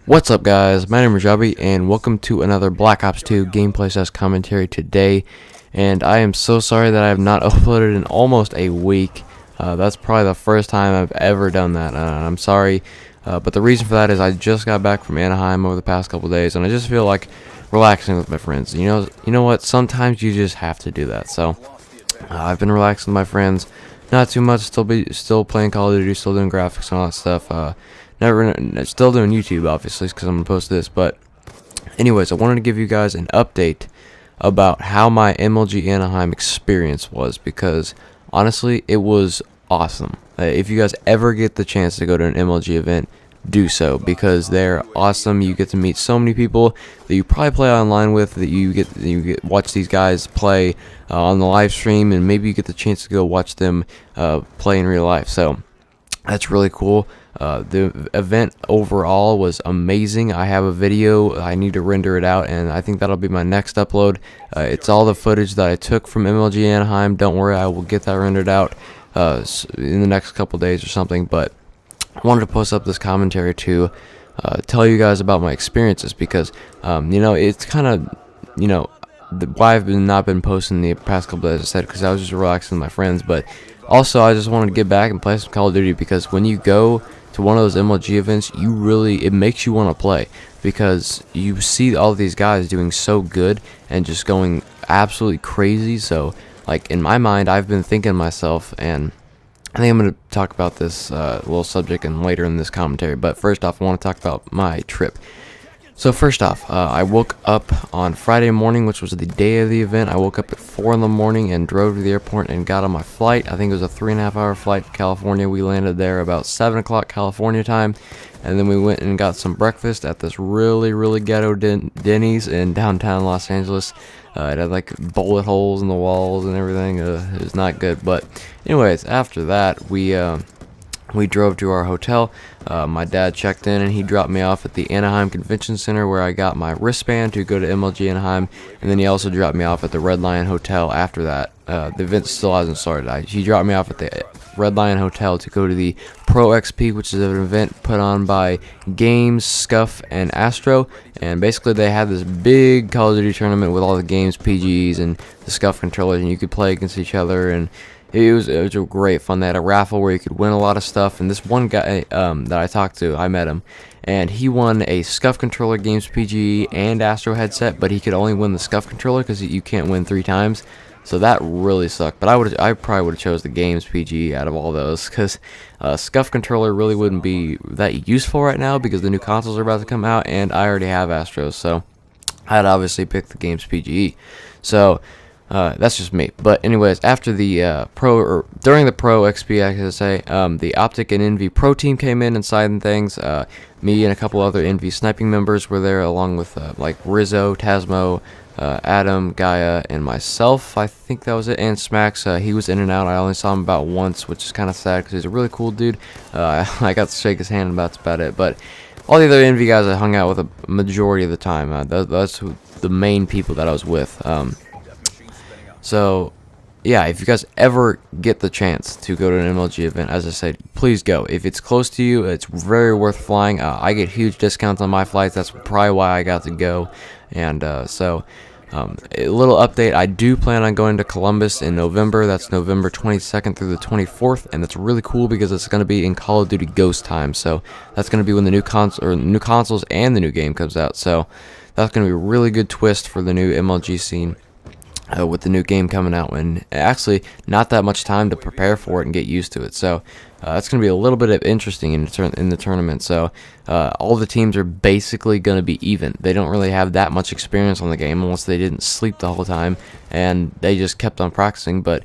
What's up, guys? My name is Jabi, and welcome to another Black Ops 2 gameplay / commentary today. And I am so sorry that I have not uploaded in almost a week. That's probably the first time I've ever done that. I'm sorry, but the reason for that is I just got back from Anaheim over the past couple days, and I just feel like relaxing with my friends. You know what? Sometimes you just have to do that. So I've been relaxing with my friends, not too much. Still playing Call of Duty, still doing graphics and all that stuff. Still doing YouTube, obviously, because I'm gonna post this. But anyways, I wanted to give you guys an update about how my MLG Anaheim experience was, because honestly, it was awesome. If you guys ever get the chance to go to an MLG event, do so, because they're awesome. You get to meet so many people that you probably play online with, that you get watch these guys play on the live stream, and maybe you get the chance to go watch them play in real life. So that's really cool. The event overall was amazing. I have a video. I need to render it out, and I think that'll be my next upload. It's all the footage that I took from MLG Anaheim. Don't worry, I will get that rendered out in the next couple days or something. But I wanted to post up this commentary to tell you guys about my experiences, because it's kind of why I've not been posting the past couple days, as I said, because I was just relaxing with my friends. But also, I just wanted to get back and play some Call of Duty, because when you go to one of those MLG events, it makes you want to play, because you see all these guys doing so good and just going absolutely crazy. So, like, in my mind, I've been thinking to myself, and I think I'm going to talk about this little subject later in this commentary. But first off, I want to talk about my trip. So first off, I woke up on Friday morning, which was the day of the event. I woke up at 4 in the morning and drove to the airport and got on my flight. I think it was a 3.5-hour flight to California. We landed there about 7 o'clock California time, and then we went and got some breakfast at this really ghetto Denny's in downtown Los Angeles. It had like bullet holes in the walls and everything. It was not good. But anyways, after that, we drove to our hotel. My dad checked in, and he dropped me off at the Anaheim Convention Center, where I got my wristband to go to MLG Anaheim, and then he also dropped me off at the Red Lion Hotel after that. The event still hasn't started. He dropped me off at the Red Lion Hotel to go to the Pro XP, which is an event put on by Games, Scuff, and Astro, and basically they had this big Call of Duty tournament with all the Games PGs and the Scuff controllers, and you could play against each other, and it was a great fun. They had a raffle where you could win a lot of stuff, and this one guy that I talked to, I met him, and he won a Scuff controller, Games PG, and Astro headset, but he could only win the Scuff controller because you can't win 3 times. So that really sucked. But I probably would have chose the Games PG out of all those, because Scuff controller really wouldn't be that useful right now because the new consoles are about to come out, and I already have Astros, so I'd obviously pick the Games PG. So that's just me. But anyways, after the during the Pro XP, I could say, the Optic and Envy Pro team came in and signed things. Me and a couple other Envy sniping members were there, along with like Rizzo, Tasmo, Adam, Gaia, and myself. I think that was it. And Smacks, he was in and out. I only saw him about once, which is kind of sad because he's a really cool dude. I got to shake his hand, and that's about it. But all the other Envy guys I hung out with a majority of the time. That's the main people that I was with. So, yeah, if you guys ever get the chance to go to an MLG event, as I said, please go. If it's close to you, it's very worth flying. I get huge discounts on my flights. That's probably why I got to go. And a little update, I do plan on going to Columbus in November. That's November 22nd through the 24th, and that's really cool because it's going to be in Call of Duty Ghost time. So that's going to be when the new consoles and the new game comes out. So that's going to be a really good twist for the new MLG scene. With the new game coming out, and actually not that much time to prepare for it and get used to it. So it's going to be a little bit of interesting in the tournament. So all the teams are basically going to be even. They don't really have that much experience on the game unless they didn't sleep the whole time and they just kept on practicing. But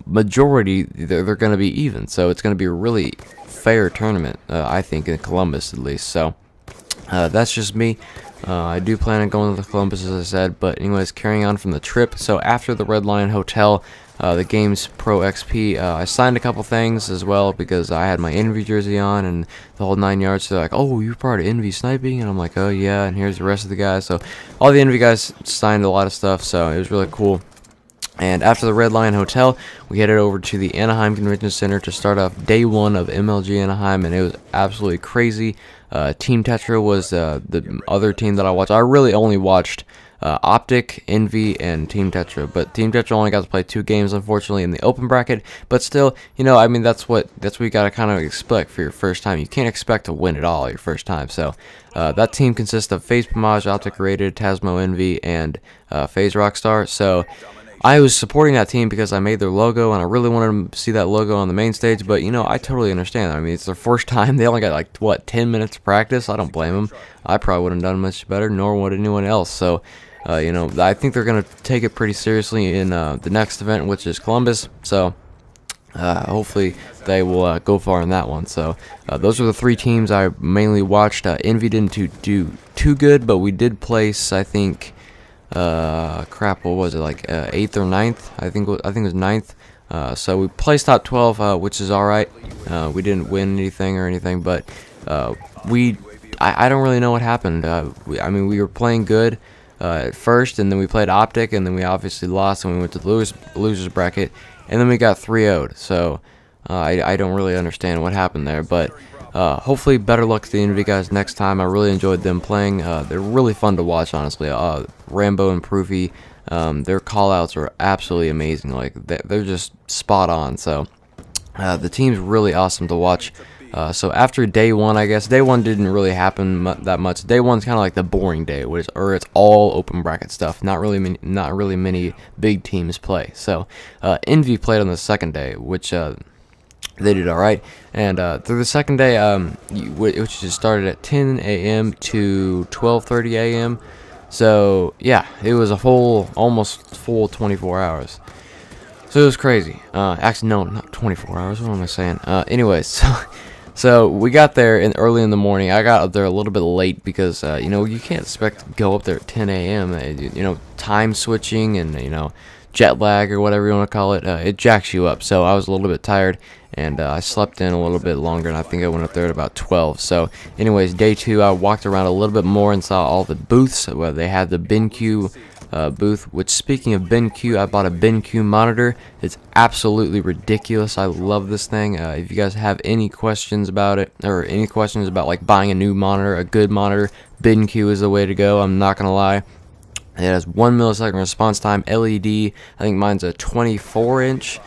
majority, they're going to be even. So it's going to be a really fair tournament, I think, in Columbus at least. So that's just me. I do plan on going to Columbus, as I said. But anyways, carrying on from the trip. So after the Red Lion Hotel, the Games Pro XP, I signed a couple things as well because I had my Envy jersey on and the whole 9 yards. So they're like, "Oh, you're part of Envy sniping?" And I'm like, "Oh yeah." And here's the rest of the guys. So all the Envy guys signed a lot of stuff. So it was really cool. And after the Red Lion Hotel, we headed over to the Anaheim Convention Center to start off day one of MLG Anaheim, and it was absolutely crazy. Team Tetra was the other team that I watched. I really only watched Optic, Envy, and Team Tetra, but Team Tetra only got to play 2 games, unfortunately, in the open bracket. But still, you know, I mean, that's what you gotta kind of expect for your first time. You can't expect to win it all your first time. So that team consists of FaZe Pomage, Optic Rated, Tasmo Envy, and FaZe Rockstar. So I was supporting that team because I made their logo, and I really wanted to see that logo on the main stage. But, you know, I totally understand. I mean, it's their first time. They only got, like, what, 10 minutes of practice? I don't blame them. I probably wouldn't have done much better, nor would anyone else. So, you know, I think they're going to take it pretty seriously in the next event, which is Columbus. So, hopefully they will go far in that one. So, those are the 3 teams I mainly watched. Envy didn't do too good, but we did place, I think... crap, what was it, like 8th or 9th? I think it was 9th. So we placed top 12, which is alright. We didn't win anything or anything, but I don't really know what happened. I mean, we were playing good at first, and then we played Optic, and then we obviously lost, and we went to the losers bracket, and then we got 3-0'd. So I don't really understand what happened there, but hopefully better luck to the Envy guys next time. I really enjoyed them playing. They're really fun to watch, honestly. Rambo and Proofy, their callouts are absolutely amazing. Like, they're just spot on. So the team's really awesome to watch. So after day 1, I guess day 1 didn't really happen that much. Day 1's kind of like the boring day, or it's all open bracket stuff. Not really many big teams play. So Envy played on the second day, which they did alright, and through the second day, which just started at 10 a.m. to 12:30 a.m. So yeah, it was a almost full 24 hours. So it was crazy. Actually, no, not 24 hours. What am I saying? Anyways, so we got there early in the morning. I got up there a little bit late because you know, you can't expect to go up there at 10 a.m. You know, time switching and, you know, jet lag or whatever you want to call it, it jacks you up. So I was a little bit tired, and I slept in a little bit longer, and I think I went up there at about 12. So anyways, day 2, I walked around a little bit more and saw all the booths where they had the BenQ booth, which, speaking of BenQ, I bought a BenQ monitor. It's absolutely ridiculous. I love this thing. If you guys have any questions about it, or any questions about like buying a new monitor, a good monitor, BenQ is the way to go. I'm not gonna lie. It has 1 millisecond response time, LED. I think mine's a 24-inch,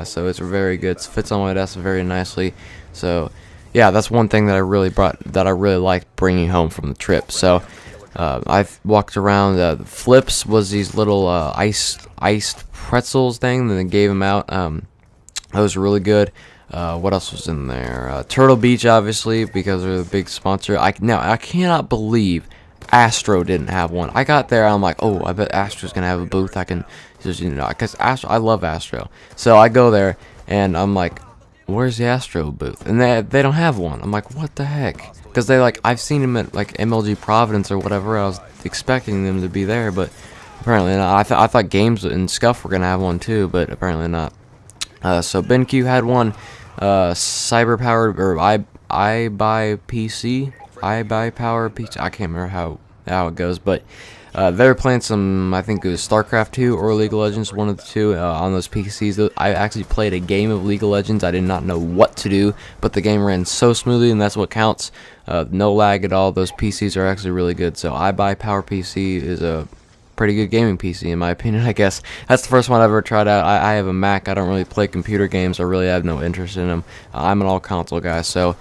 so it's very good. It fits on my desk very nicely. So yeah, that's one thing that I really liked bringing home from the trip. So I've walked around. The Flips was these little iced pretzels thing, and they gave them out. That was really good. What else was in there? Turtle Beach, obviously, because they're the big sponsor. I cannot believe Astro didn't have one. I got there, I'm like, oh, I bet Astro's gonna have a booth. I can just, you know, because I love Astro. So I go there, and I'm like, where's the Astro booth? And they don't have one. I'm like, what the heck? Because I've seen them at like MLG Providence or whatever. I was expecting them to be there, but apparently not. I thought Games and Scuff were gonna have one too, but apparently not. So BenQ had one. Cyber powered, or I buy PC. I buy power PC. I can't remember how it goes, but they were playing some, I think it was StarCraft 2 or League of Legends, one of the two, on those PCs. I actually played a game of League of Legends. I did not know what to do, but the game ran so smoothly, and that's what counts. No lag at all. Those PCs are actually really good. So I buy power PC is a pretty good gaming PC, in my opinion. I guess that's the first one I've ever tried out. I have a Mac. I don't really play computer games. I really have no interest in them. I'm an all console guy, so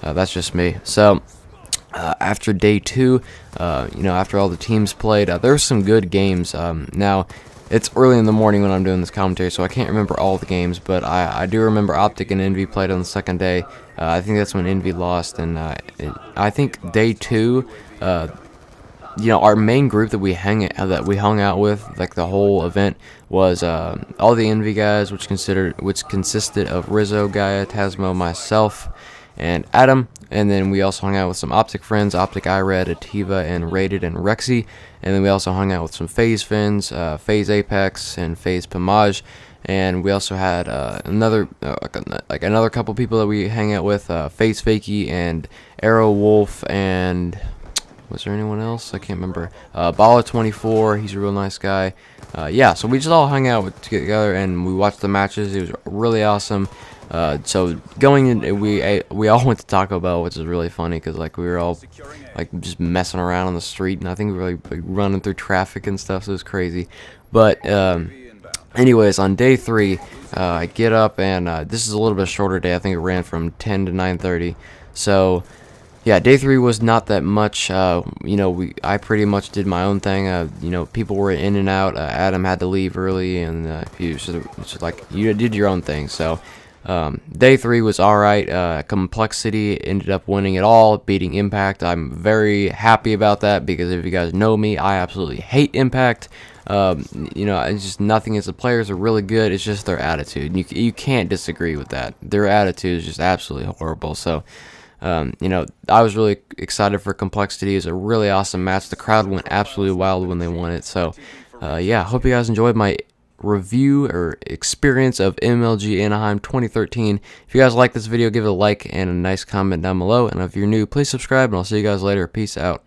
that's just me. So after day 2, you know, after all the teams played, there were some good games. Now, it's early in the morning when I'm doing this commentary, so I can't remember all the games, but I do remember Optic and Envy played on the second day. I think that's when Envy lost, and I think day 2, you know, our main group that we hung out with, like the whole event, was all the Envy guys, which consisted of Rizzo, Gaia, Tasmo, myself, and Adam. And then we also hung out with some Optic friends, Optic iRed, Ativa, and Rated, and Rexy. And then we also hung out with some FaZe Fins, FaZe Apex, and FaZe Pomage. And we also had another couple people that we hang out with, FaZe Fakey and Arrow Wolf, and was there anyone else? I can't remember. Bala24, he's a real nice guy. Yeah, so we just all hung out together, and we watched the matches. It was really awesome. So going in, we all went to Taco Bell, which is really funny because like we were all like just messing around on the street, and I think we were like running through traffic and stuff. So it was crazy. But anyways, on day 3, I get up, and this is a little bit shorter day. I think it ran from 10 to 9:30. So yeah, day 3 was not that much. I pretty much did my own thing. People were in and out. Adam had to leave early, and he was just like, you did your own thing. So day 3 was alright. Complexity ended up winning it all, beating Impact. I'm very happy about that because if you guys know me, I absolutely hate Impact. It's just nothing as the players are really good. It's just their attitude. You can't disagree with that. Their attitude is just absolutely horrible. So, I was really excited for Complexity. It was a really awesome match. The crowd went absolutely wild when they won it. So, yeah, hope you guys enjoyed my review or experience of MLG Anaheim 2013. If you guys like this video, give it a like and a nice comment down below. And if you're new, please subscribe, and I'll see you guys later. Peace out.